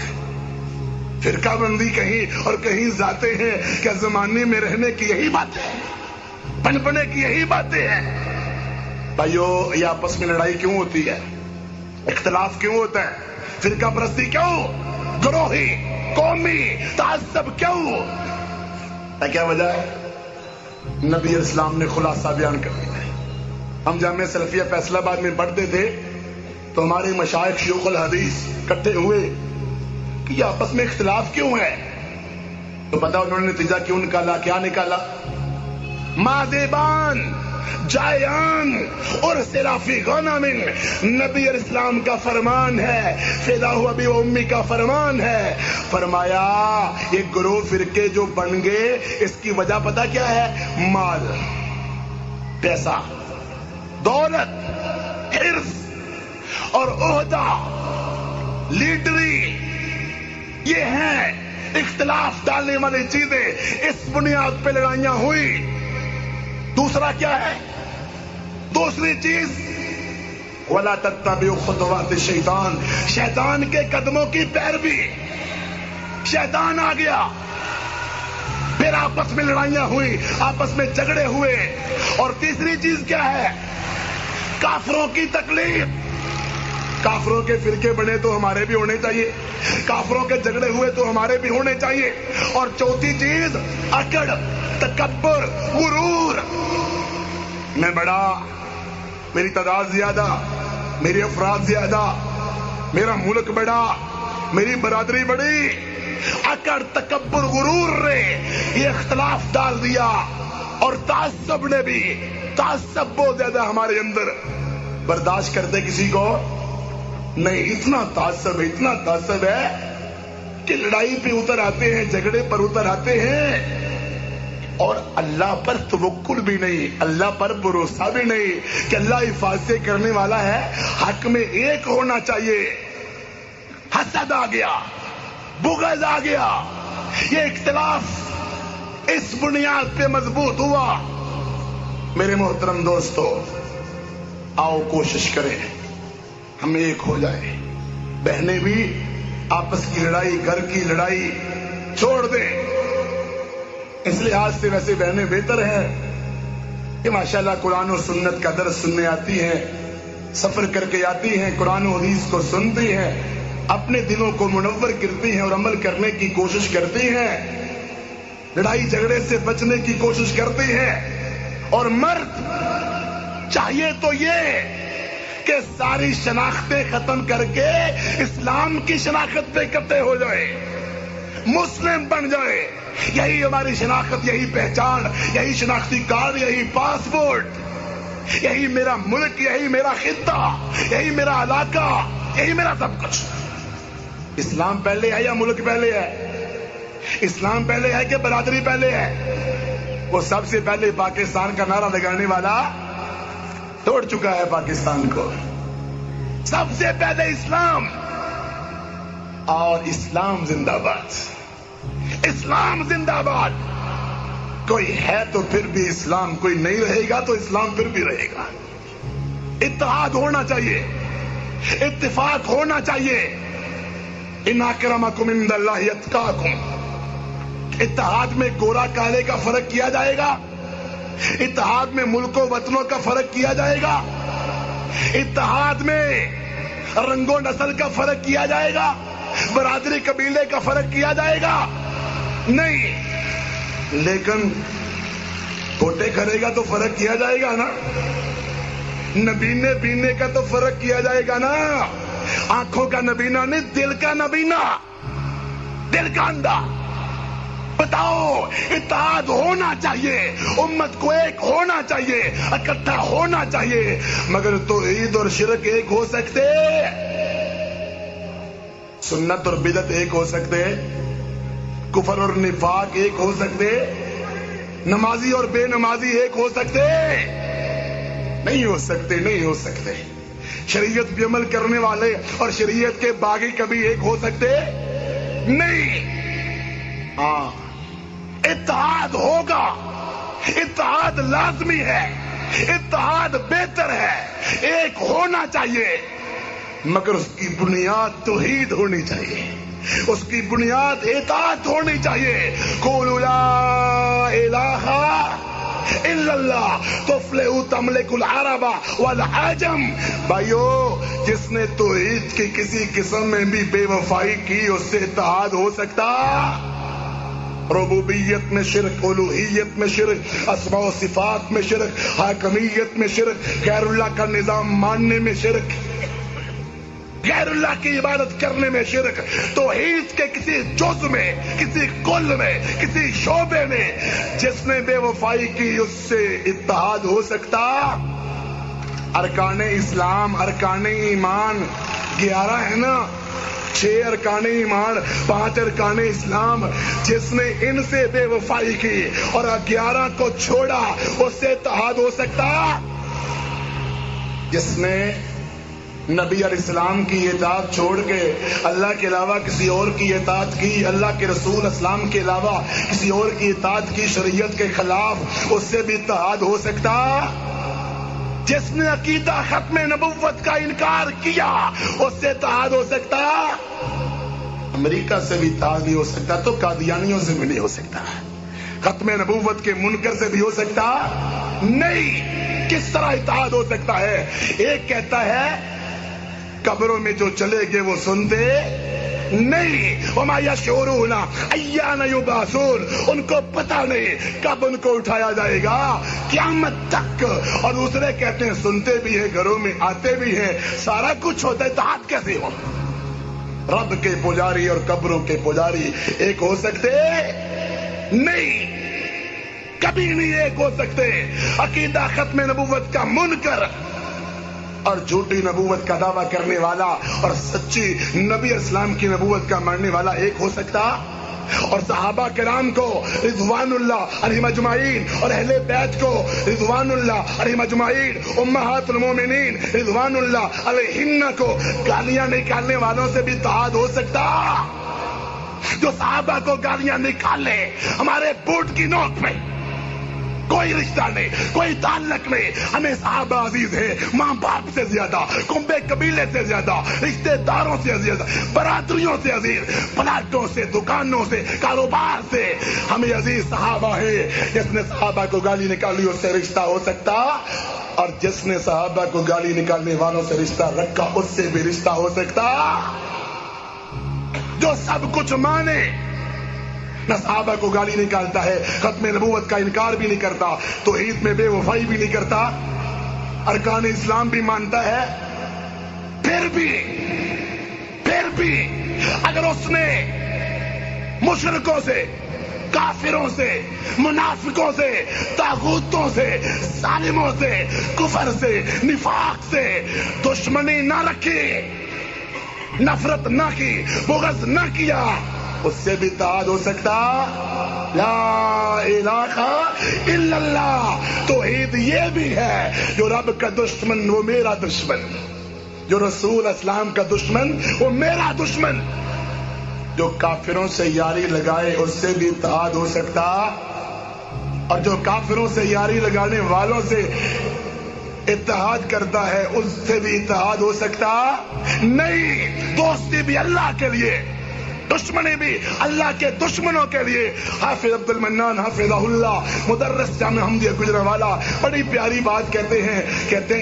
فرقہ بندی کہیں اور کہیں ذاتیں ہیں، کیا زمانے میں رہنے کی یہی باتیں ہیں، پنپنے کی یہی باتیں ہیں؟ بھائیو، یہ آپس میں لڑائی کیوں ہوتی ہے؟ اختلاف کیوں ہوتا ہے؟ فرقہ پرستی کیوں؟ گروہی قومی تعصب کیوں؟ کیا وجہ ہے؟ نبی اسلام نے خلاصہ بیان کر دیا ہے۔ ہم جامعہ سلفیہ فیصل آباد میں پڑھتے تھے تو ہمارے مشائخ شیوخ الحدیث اکٹھے ہوئے کہ یہ آپس میں اختلاف کیوں ہے، تو پتا انہوں نے نتیجہ کیوں نکالا؟ کیا نکالا؟ مادیبان جائیان اور سلافی غنم، نبی اسلام کا فرمان ہے، فدا ہوا بھی امی کا فرمان ہے، فرمایا یہ گروہ فرقے جو بن گئے اس کی وجہ پتا کیا ہے؟ مال، پیسہ، دولت، حرص اور عہدہ، لیڈری، یہ ہیں اختلاف ڈالنے والی چیزیں، اس بنیاد پہ لڑائیاں ہوئی۔ دوسرا کیا ہے؟ دوسری چیز وَلَا تَتَّبِعُوا خُطُوَاتِ الشَّيْطَانِ، شیطان کے قدموں کی پیروی، شیطان آ گیا، پھر آپس میں لڑائیاں ہوئی، آپس میں جھگڑے ہوئے۔ اور تیسری چیز کیا ہے؟ کافروں کی تکلیف، کافروں کے فرقے بنے تو ہمارے بھی ہونے چاہیے، کافروں کے جھگڑے ہوئے تو ہمارے بھی ہونے چاہیے۔ اور چوتھی چیز اکڑ، تکبر، غرور، میں بڑا، میری تعداد زیادہ، میری افراد زیادہ، میرا ملک بڑا، میری برادری بڑی، اکڑ، تکبر، غرور نے یہ اختلاف ڈال دیا، اور تعصب نے بھی، تعصب بہت زیادہ ہمارے اندر، برداشت کرتے کسی کو نہیں، اتنا تعصب ہے کہ لڑائی پہ اتر آتے ہیں، جھگڑے پر اتر آتے ہیں، اور اللہ پر توکل بھی نہیں، اللہ پر بھروسہ بھی نہیں کہ اللہ حفاظت کرنے والا ہے، حق میں ایک ہونا چاہیے۔ حسد آ گیا، بغض آ گیا، یہ اختلاف اس بنیاد پہ مضبوط ہوا۔ میرے محترم دوستو، آؤ کوشش کریں ہم ایک ہو جائیں، بہنیں بھی آپس کی لڑائی، گھر کی لڑائی چھوڑ دیں۔ اس لحاظ سے ویسے بہنیں بہتر ہیں کہ ماشاءاللہ قرآن و سنت کا درس سننے آتی ہیں، سفر کر کے آتی ہیں، قرآن و حدیث کو سنتی ہیں، اپنے دلوں کو منور کرتی ہیں اور عمل کرنے کی کوشش کرتی ہیں، لڑائی جھگڑے سے بچنے کی کوشش کرتی ہیں۔ اور مرد چاہیے تو یہ کہ ساری شناختیں ختم کر کے اسلام کی شناخت پہ اکٹھے ہو جائے، مسلم بن جائے، یہی ہماری شناخت، یہی پہچان، یہی شناختی کارڈ، یہی پاسپورٹ، یہی میرا ملک، یہی میرا خطہ، یہی میرا علاقہ، یہی میرا سب کچھ۔ اسلام پہلے ہے یا ملک پہلے ہے؟ اسلام پہلے ہے کہ برادری پہلے ہے؟ وہ سب سے پہلے پاکستان کا نعرہ لگانے والا توڑ چکا ہے پاکستان کو، سب سے پہلے اسلام، اور اسلام زندہ باد، اسلام زندہ باد۔ کوئی ہے تو پھر بھی اسلام، کوئی نہیں رہے گا تو اسلام پھر بھی رہے گا۔ اتحاد ہونا چاہیے، اتفاق ہونا چاہیے۔ ان اکرمکم عند اللہ اتقاکم، اتحاد میں گورا کالے کا فرق کیا جائے گا، اتحاد میں ملک و وطنوں کا فرق کیا جائے گا، اتحاد میں رنگ و نسل کا فرق کیا جائے گا، برادری قبیلے کا فرق کیا جائے گا؟ نہیں، لیکن کوٹے کرے گا تو فرق کیا جائے گا نا، نبینے بینے کا تو فرق کیا جائے گا نا، آنکھوں کا نبینا نہیں، دل کا نبینا، دل کا اندھا۔ بتاؤ، اتحاد ہونا چاہیے، امت کو ایک ہونا چاہیے، اکٹھا ہونا چاہیے، مگر توحید اور شرک ایک ہو سکتے؟ سنت اور بدعت ایک ہو سکتے؟ کفر اور نفاق ایک ہو سکتے؟ نمازی اور بے نمازی ایک ہو سکتے؟ نہیں ہو سکتے، نہیں ہو سکتے۔ شریعت پہ عمل کرنے والے اور شریعت کے باغی کبھی ایک ہو سکتے نہیں۔ ہاں، اتحاد ہوگا، اتحاد لازمی ہے، اتحاد بہتر ہے، ایک ہونا چاہیے، مگر اس کی بنیاد توحید ہونی چاہیے، اس کی بنیاد اطاعت ہونی چاہیے۔ قولوا لا الہ الا اللہ تفلحوا تملک العرب والعجم۔ بھائیو، جس نے توحید کی کسی قسم میں بھی بے وفائی کی، اس سے اتحاد ہو سکتا؟ ربوبیت میں شرک، الوہیت میں شرک، اسماء و صفات میں شرک، حاکمیت میں شرک، غیر اللہ کا نظام ماننے میں شرک، غیر اللہ کی عبادت کرنے میں شرک، توحید کے کسی جز میں، کسی کل میں، کسی شعبے میں جس نے بے وفائی کی، اس سے اتحاد ہو سکتا؟ ارکان اسلام، ارکان ایمان 11 ہے نا، 6 ارکان ایمان، 5 ارکان اسلام، جس نے ان سے بے وفائی کی اور 11 کو چھوڑا، اس سے اتحاد ہو سکتا؟ جس نے نبی علیہ السلام کی اطاعت چھوڑ کے اللہ کے علاوہ کسی اور کی اطاعت کی، اللہ کے رسول اسلام کے علاوہ کسی اور کی اطاعت کی شریعت کے خلاف، اس سے بھی اتحاد ہو سکتا؟ جس نے عقیدہ ختم نبوت کا انکار کیا، اس سے اتحاد ہو سکتا؟ امریکہ سے بھی اتحاد نہیں ہو سکتا تو قادیانیوں سے بھی نہیں ہو سکتا، ختم نبوت کے منکر سے بھی ہو سکتا نہیں۔ کس طرح اتحاد ہو سکتا ہے؟ ایک کہتا ہے قبروں میں جو چلے گئے وہ سنتے نہیں، وما یشعرون ایان یبعثون، ان کو پتہ نہیں کب ان کو اٹھایا جائے گا، قیامت تک۔ اور دوسرے کہتے ہیں سنتے بھی ہیں، گھروں میں آتے بھی ہیں، سارا کچھ ہوتا ہے، اتحاد کیسے ہو؟ رب کے پجاری اور قبروں کے پجاری ایک ہو سکتے نہیں، کبھی نہیں ایک ہو سکتے۔ عقیدہ ختم نبوت کا منکر اور جھوٹی نبوت کا دعویٰ کرنے والا اور سچی نبی اسلام کی نبوت کا ماننے والا ایک ہو سکتا؟ اور صحابہ کرام کو رضوان اللہ علیہم اجمعین اور اہل بیت کو رضوان اللہ علیہم اجمعین، امہات المومنین رضوان اللہ علیہن کو گالیاں نکالنے والوں سے بھی اتحاد ہو سکتا؟ جو صحابہ کو گالیاں نکالے ہمارے بوٹ کی نوک پہ، کوئی رشتہ نہیں، کوئی تعلق نہیں، ہمیں صحابہ عزیز ہے، ماں باپ سے زیادہ، کنبے قبیلے سے زیادہ، رشتہ داروں سے زیادہ، برادریوں سے عزیز، پلاٹوں سے، دکانوں سے، کاروبار سے ہمیں عزیز صحابہ ہے۔ جس نے صحابہ کو گالی نکالی اس سے رشتہ ہو سکتا؟ اور جس نے صحابہ کو گالی نکالنے والوں سے رشتہ رکھا اس سے بھی رشتہ ہو سکتا؟ جو سب کچھ مانے، نہ صحابہ کو گالی نکالتا ہے، ختم نبوت کا انکار بھی نہیں کرتا، توحید میں بے وفائی بھی نہیں کرتا، ارکان اسلام بھی مانتا ہے، پھر بھی اگر اس نے مشرکوں سے، کافروں سے، منافقوں سے، طاغوتوں سے، ظالموں سے، کفر سے، نفاق سے دشمنی نہ رکھی، نفرت نہ کی، بغض نہ کیا، اس سے بھی اتحاد ہو سکتا؟ لا الہ الا اللہ توحید یہ بھی ہے، جو رب کا دشمن وہ میرا دشمن، جو رسول اسلام کا دشمن وہ میرا دشمن، جو کافروں سے یاری لگائے اس سے بھی اتحاد ہو سکتا؟ اور جو کافروں سے یاری لگانے والوں سے اتحاد کرتا ہے اس سے بھی اتحاد ہو سکتا نہیں؟ دوستی بھی اللہ کے لیے، دشمنی بھی اللہ کے دشمنوں کے لیے۔ حافظ عبد المنان حافظہ اللہ مدرس جامع حمدیہ گجرانوالہ بڑی پیاری بات کہتے ہیں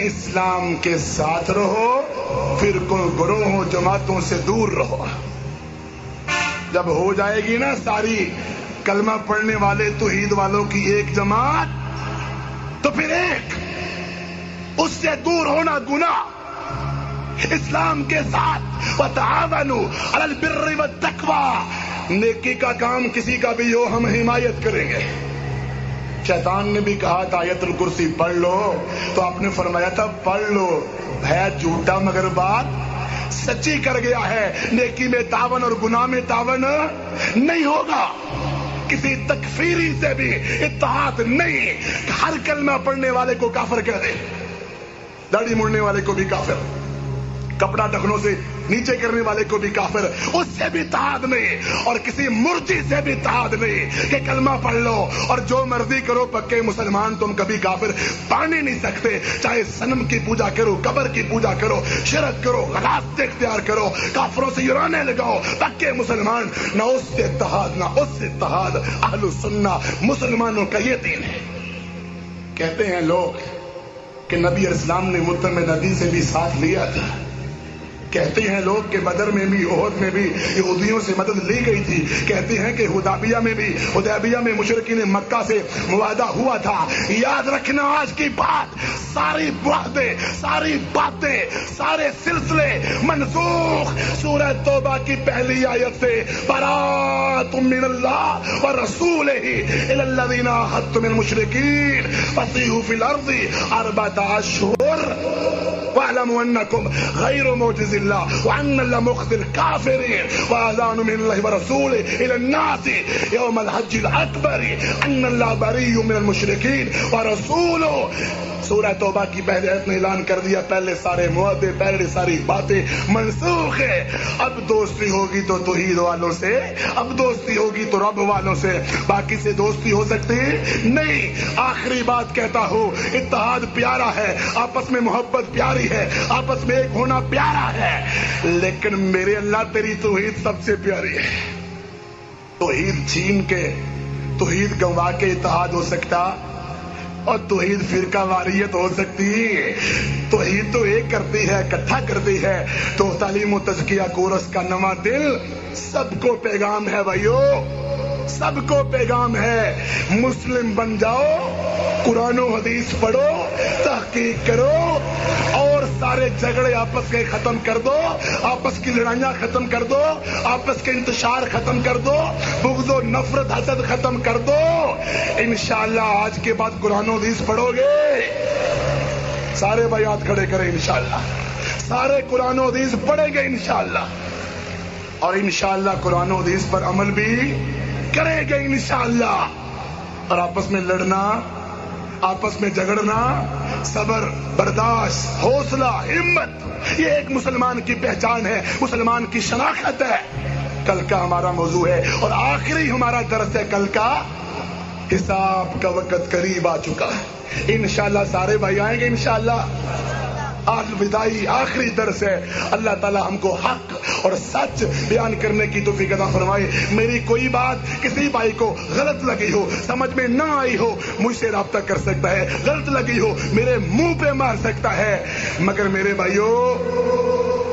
اسلام کے ساتھ رہو، فرقوں گروہوں جماعتوں سے دور رہو۔ جب ہو جائے گی نا ساری کلمہ پڑھنے والے توحید والوں کی ایک جماعت، تو پھر ایک اس سے دور ہونا گناہ. اسلام کے ساتھ وتعاونوا علی البر والتقوی، نیکی کا کام کسی کا بھی ہو ہم حمایت کریں گے. شیطان نے بھی کہا تھا آیت الکرسی پڑھ لو، تو آپ نے فرمایا تھا پڑھ لو، ہے جھوٹا مگر بات سچی کر گیا ہے. نیکی میں تعاون اور گناہ میں تعاون نہیں ہوگا. کسی تکفیری سے بھی اتحاد نہیں. ہر کلمہ پڑھنے والے کو کافر کہہ دے، داڑھی مڑنے والے کو بھی کافر، کپڑا ٹخنوں سے نیچے کرنے والے کو بھی کافر، اس سے بھی اتحاد نہیں. اور کسی مرجی سے بھی اتحاد نہیں کہ کلمہ پڑھ لو اور جو مرضی کرو، پکے مسلمان تم کبھی کافر بن ہی نہیں سکتے. چاہے صنم کی پوجا کرو، قبر کی پوجا کرو، شرک کرو، غلط اختیار کرو، کافروں سے یورانے لگاؤ، پکے مسلمان. نہ اس سے اتحاد نہ اس سے اتحاد. اہل السنہ مسلمانوں کا یہ دین ہے. کہتے ہیں لوگ کہ نبی علیہ السلام نے متم نبی سے بھی ساتھ لیا تھا. کہتے ہیں لوگ کہ بدر میں بھی احد میں بھی یہودیوں سے مدد لی گئی تھی. کہتے ہیں کہ حدیبیہ میں مشرکین مکہ سے معاہدہ ہوا تھا. یاد رکھنا آج کی بات، ساری معاہدے، ساری باتیں، سارے سلسلے منسوخ سورہ توبہ کی پہلی آیت سے برات من اللہ ورسولہ الی الذین عاہدتم من المشرکین فسیحوا فی الارض اربعۃ اشہر واعلموا انکم غیر معجز اللہ وان اللہ مخزی الکافرین واذان من اللہ ورسولہ الی الناس یوم الحج الاکبر ان اللہ بریء من المشرکین ورسولہ. سورہ توبہ کی پہلے آیت نے اعلان کر دیا پہلے سارے معاہدے، پہلے ساری باتیں منسوخ ہے. اب دوستی ہوگی تو توحید والوں سے، اب دوستی ہوگی تو رب والوں سے، باقی سے دوستی ہو سکتی نہیں. آخری بات کہتا ہوں، اتحاد پیارا ہے، آپس میں محبت پیاری ہے، آپس میں ایک ہونا پیارا ہے، لیکن میرے اللہ تیری توحید سب سے پیاری ہے. توحید چھین کے، توحید گنوا کے اتحاد ہو سکتا، اور توحید فرقہ واریت ہو سکتی. توحید تو ایک کرتی ہے، اکٹھا کرتی ہے. تو تعلیم و تزکیہ کورس کا نواں دل سب کو پیغام ہے بھائیو، سب کو پیغام ہے. مسلم بن جاؤ، قرآن و حدیث پڑھو، تحقیق کرو، اور سارے جھگڑے آپس کے ختم کر دو، آپس کی لڑائیاں ختم کر دو، آپس کے انتشار ختم کر دو، بغض و نفرت حسد ختم کر دو. انشاءاللہ آج کے بعد قرآن و حدیث پڑھو گے. سارے بھائی ہاتھ کھڑے کریں. انشاءاللہ سارے قرآن و حدیث پڑھیں گے انشاءاللہ، اور انشاءاللہ قرآن و حدیث پر عمل بھی کریں گے انشاءاللہ. اور آپس میں لڑنا، آپس میں جھگڑنا، صبر، برداشت، حوصلہ، ہمت، یہ ایک مسلمان کی پہچان ہے، مسلمان کی شناخت ہے. کل کا ہمارا موضوع ہے اور آخری ہمارا درس ہے. کل کا حساب کا وقت قریب آ چکا ہے. انشاءاللہ سارے بھائی آئیں گے انشاءاللہ. الوداعی آخری درس ہے. اللہ تعالی ہم کو حق اور سچ بیان کرنے کی توفیق عطا فرمائے. میری کوئی بات کسی بھائی کو غلط لگی ہو، سمجھ میں نہ آئی ہو، مجھ سے رابطہ کر سکتا ہے. غلط لگی ہو میرے منہ پہ مار سکتا ہے، مگر میرے بھائیو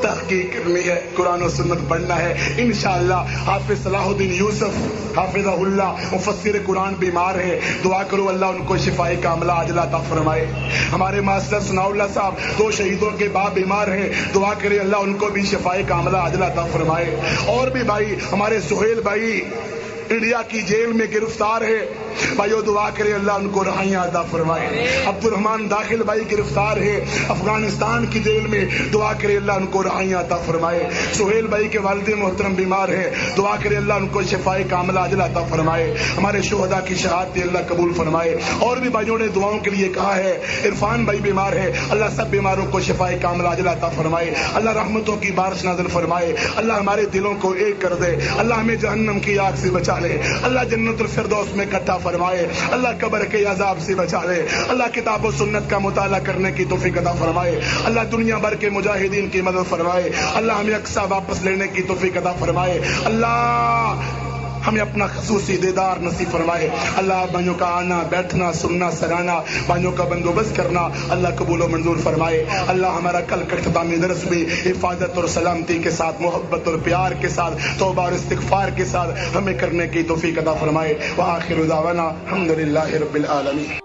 تحقیق کرنی ہے، قرآن و سنت پڑھنا ہے. انشاءاللہ حافظ صلاح الدین یوسف حافظہ اللہ مفسر قرآن بیمار ہے، دعا کرو اللہ ان کو شفائے کاملہ عاجلہ عطا فرمائے. ہمارے ماسٹر ثناء اللہ صاحب 2 شہیدوں کے باپ بیمار ہیں، دعا کرے اللہ ان کو بھی شفائے کاملہ عاجلہ عطا فرمائے. اور بھی بھائی ہمارے سہیل بھائی انڈیا کی جیل میں گرفتار ہے، بھائیو دعا کرے اللہ ان کو رہائیاں عطا فرمائے. عبد الرحمان داخل بھائی گرفتار ہے افغانستان کی جیل میں، دعا کرے اللہ ان کو رہائیاں عطا فرمائے. سہیل بھائی کے والد محترم بیمار ہے، دعا کرے اللہ ان کو شفائے کاملہ عاجلہ عطا فرمائے. ہمارے شہداء کی شہادت اللہ قبول فرمائے. اور بھی بھائیوں نے دعاؤں کے لیے کہا ہے. عرفان بھائی بیمار ہے، اللہ سب بیماروں کو شفائے کاملہ عاجلہ عطا فرمائے. اللہ رحمتوں کی بارش نازل فرمائے. اللہ ہمارے دلوں کو ایک کر دے. اللہ ہمیں جہنم کی آگ سے بچا لے. اللہ جنت الفردوس میں اکٹھا فرمائے. اللہ قبر کے عذاب سے بچا لے. اللہ کتاب و سنت کا مطالعہ کرنے کی توفیق عطا فرمائے. اللہ دنیا بھر کے مجاہدین کی مدد فرمائے. اللہ ہمیں اقصی واپس لینے کی توفیق عطا فرمائے. اللہ ہمیں اپنا خصوصی دیدار نصیب فرمائے. اللہ بھائیوں کا آنا، بیٹھنا، سننا، سرانا، بھائیوں کا بندوبست کرنا اللہ قبول و منظور فرمائے. اللہ ہمارا کل کا اختتامی درس بھی حفاظت اور سلامتی کے ساتھ، محبت اور پیار کے ساتھ، توبہ اور استغفار کے ساتھ ہمیں کرنے کی توفیق عطا فرمائے. وآخر دعوانا الحمدللہ رب العالمین.